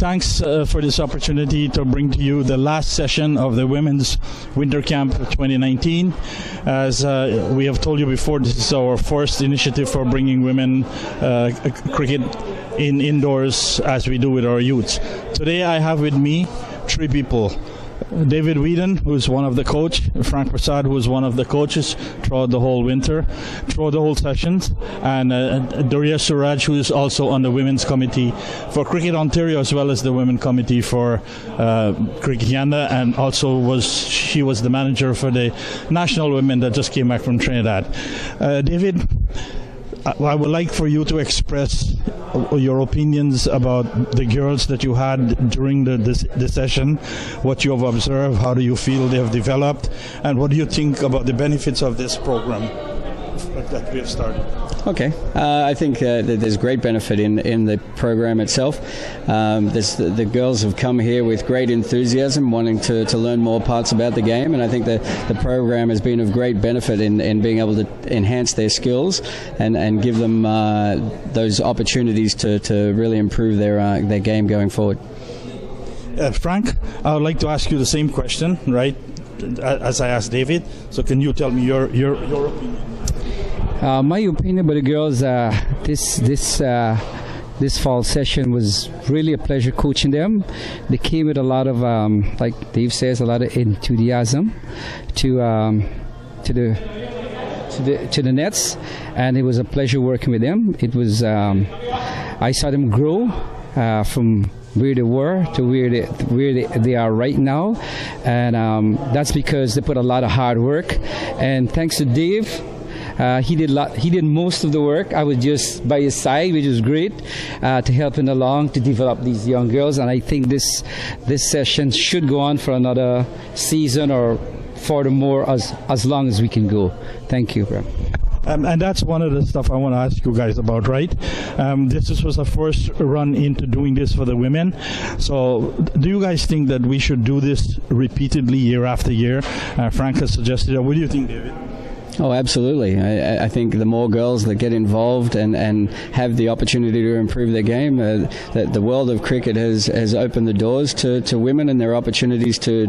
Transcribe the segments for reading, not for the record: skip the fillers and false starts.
thanks for this opportunity to bring to you the last session of the Women's Winter Camp 2019. As we have told you before, this is our first initiative for bringing women cricket indoors as we do with our youths. Today I have with me three people. David Whedon, who is one of the coach, Frank Prasad, who is one of the coaches throughout the whole winter, throughout the whole sessions, and Doria Suraj, who is also on the women's committee for Cricket Ontario as well as the women committee for Cricket Canada, and also she was the manager for the national women that just came back from Trinidad. David, I would like for you to express your opinions about the girls that you had during the session, what you have observed, how do you feel they have developed, and what do you think about the benefits of this program that we have started? Okay, I think that there's great benefit in the program itself. The girls have come here with great enthusiasm, wanting to learn more parts about the game, and I think that the program has been of great benefit in being able to enhance their skills and give them those opportunities to really improve their game going forward. Frank, I would like to ask you the same question, right, as I asked David. So can you tell me your opinion? My opinion about the girls, this fall session was really a pleasure coaching them. They came with a lot of, like Dave says, a lot of enthusiasm to the nets, and it was a pleasure working with them. It was I saw them grow from where they were to where they are right now, and that's because they put a lot of hard work. And thanks to Dave. He did most of the work. I was just by his side, which was great, to help him along to develop these young girls. And I think this session should go on for another season or furthermore as long as we can go. Thank you, Graham. And that's one of the stuff I want to ask you guys about, right? This was our first run into doing this for the women. So do you guys think that we should do this repeatedly year after year? Frank has suggested that. What do you think, David? Oh, absolutely. I think the more girls that get involved and have the opportunity to improve their game, that the world of cricket has opened the doors to women and their opportunities to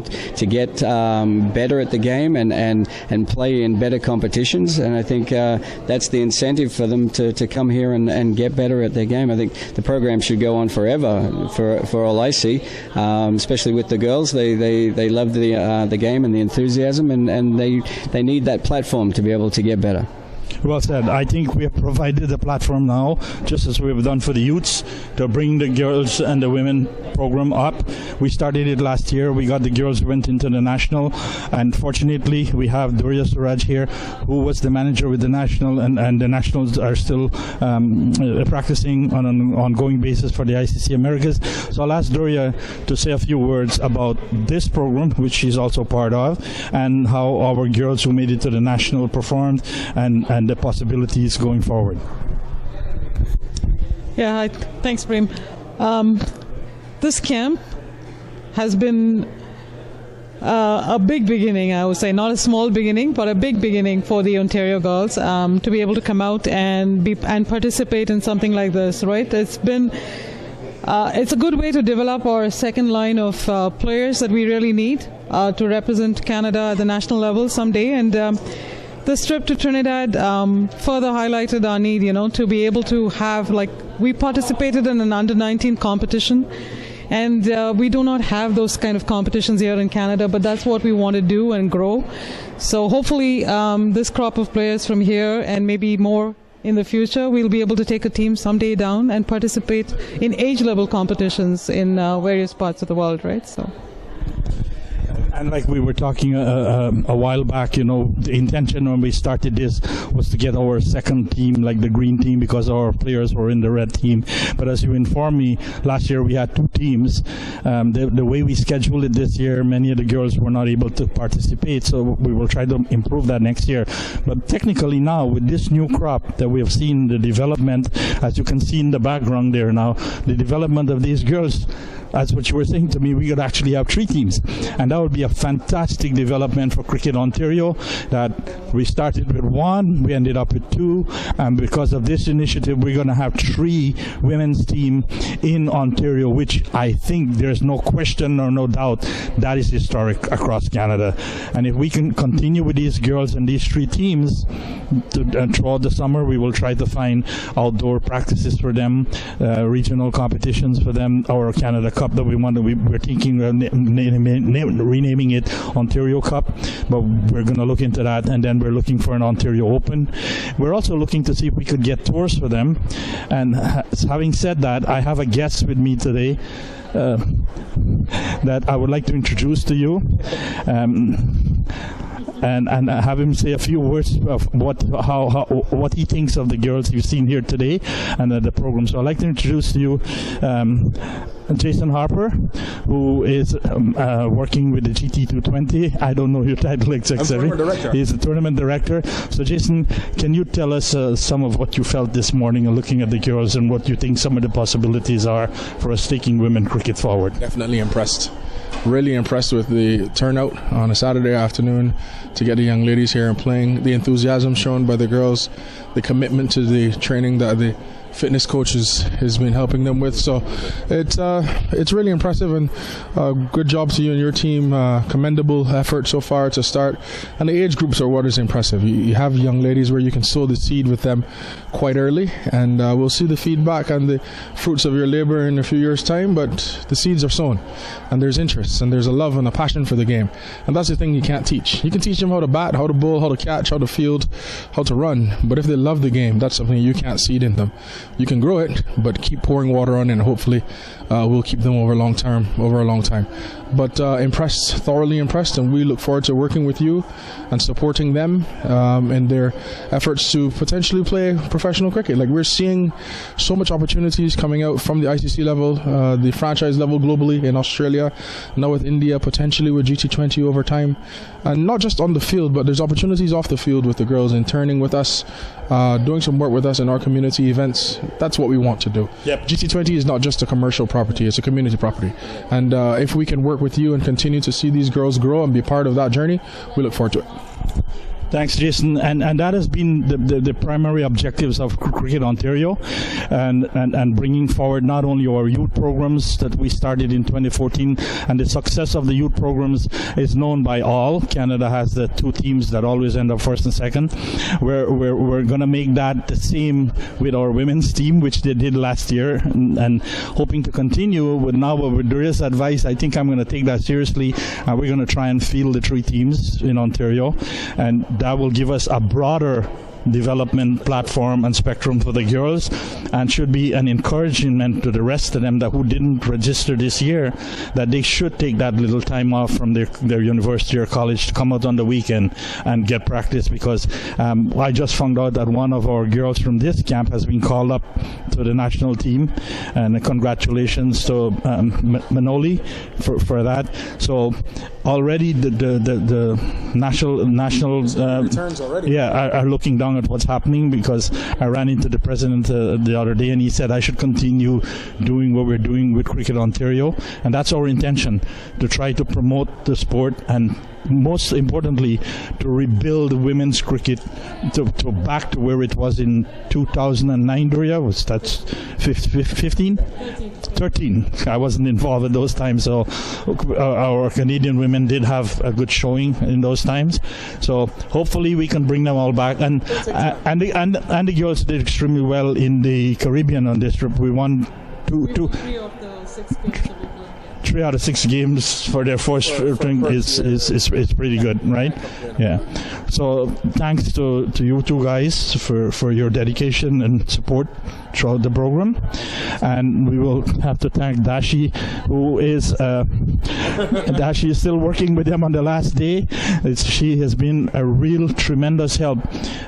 get better at the game and play in better competitions. And I think that's the incentive for them to come here and get better at their game. I think the program should go on forever for all I see, especially with the girls. They love the game and the enthusiasm, and they need that platform to be able to get better. Well said. I think we have provided a platform now, just as we have done for the youths, to bring the girls and the women program up. We started it last year. We got the girls went into the national, and fortunately we have Doria Suraj here, who was the manager with the national, and the nationals are still practicing on an ongoing basis for the ICC Americas. So I'll ask Doria to say a few words about this program, which she's also part of, and how our girls who made it to the national performed, and the possibilities going forward. Yeah, thanks, Prem. This camp has been a big beginning, I would say. Not a small beginning, but a big beginning for the Ontario girls to be able to come out and participate in something like this, right? It's a good way to develop our second line of players that we really need to represent Canada at the national level someday. And this trip to Trinidad further highlighted our need, to be able to have, we participated in an under-19 competition, and we do not have those kind of competitions here in Canada, but that's what we want to do and grow. So hopefully this crop of players from here, and maybe more in the future, we'll be able to take a team someday down and participate in age-level competitions in various parts of the world, right? So. And like we were talking a while back, the intention when we started this was to get our second team, like the green team, because our players were in the red team. But as you informed me, last year we had two teams. The way we scheduled it this year, many of the girls were not able to participate, so we will try to improve that next year. But technically now, with this new crop that we have seen, the development, as you can see in the background there now, the development of these girls as what you were saying to me, we could actually have 3 teams, and that would be a fantastic development for Cricket Ontario. That we started with 1, we ended up with 2, and because of this initiative, we're going to have 3 women's team in Ontario, which I think there's no question or no doubt that is historic across Canada. And if we can continue with these girls and these 3 teams throughout the summer, we will try to find outdoor practices for them, regional competitions for them, our Canada Cup that we're thinking of renaming it Ontario Cup, but we're going to look into that, and then we're looking for an Ontario Open. We're also looking to see if we could get tours for them. And having said that, I have a guest with me today that I would like to introduce to you. And have him say a few words of what he thinks of the girls you've seen here today and the program. So I'd like to introduce to you Jason Harper, who is working with the GT220. I don't know your title exactly. He's the tournament director. So Jason, can you tell us some of what you felt this morning looking at the girls and what you think some of the possibilities are for us taking women cricket forward? Definitely impressed. Really impressed with the turnout on a Saturday afternoon to get the young ladies here and playing, the enthusiasm shown by the girls, the commitment to the training that the fitness coaches has been helping them with. So it's really impressive, and good job to you and your team. Commendable effort so far to start. And the age groups are what is impressive. You have young ladies where you can sow the seed with them quite early, and we'll see the feedback and the fruits of your labor in a few years' time, but the seeds are sown, and there's interest, and there's a love and a passion for the game. And that's the thing you can't teach. You can teach them how to bat, how to bowl, how to catch, how to field, how to run, but if they love the game, that's something you can't seed in them. You can grow it, but keep pouring water on it, and hopefully we'll keep them over a long time. But impressed, thoroughly impressed, and we look forward to working with you and supporting them in their efforts to potentially play professional cricket. Like, we're seeing so much opportunities coming out from the ICC level, the franchise level globally in Australia, now with India, potentially with GT20 over time, and not just on the field, but there's opportunities off the field with the girls interning with us, doing some work with us in our community events. That's what we want to do. Yep. GT20 is not just a commercial property, it's a community property, and if we can work with you and continue to see these girls grow and be part of that journey, we look forward to it. Thanks, Jason. And that has been the primary objectives of Cricket Ontario, and bringing forward not only our youth programs that we started in 2014, and the success of the youth programs is known by all. Canada has the 2 teams that always end up first and second. We're going to make that the same with our women's team, which they did last year, and hoping to continue with this advice. I think I'm going to take that seriously, and we're going to try and field the 3 teams in Ontario, and that will give us a broader development platform and spectrum for the girls, and should be an encouragement to the rest of them that who didn't register this year, that they should take that little time off from their university or college to come out on the weekend and get practice, because I just found out that one of our girls from this camp has been called up to the national team, and congratulations to Manoli for that. So already the national returns already. are looking down at what's happening, because I ran into the president the other day, and he said I should continue doing what we're doing with Cricket Ontario, and that's our intention, to try to promote the sport, and most importantly to rebuild women's cricket to back to where it was in 2009. Doria, was that 13? I wasn't involved at those times, so our Canadian women did have a good showing in those times. So hopefully we can bring them all back, and the girls did extremely well in the Caribbean on this trip. We won 3 of the 6 games. 3 out of 6 games for their first thing is pretty good, right? Yeah. So thanks to you 2 guys for your dedication and support throughout the program, and we will have to thank Dashi, who is Dashi is still working with them on the last day. She has been a real tremendous help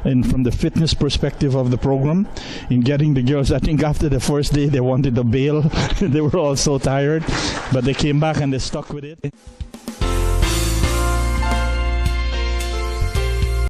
from the fitness perspective of the program in getting the girls. I think after the first day they wanted to bail. They were all so tired, but they came back and they stuck with it.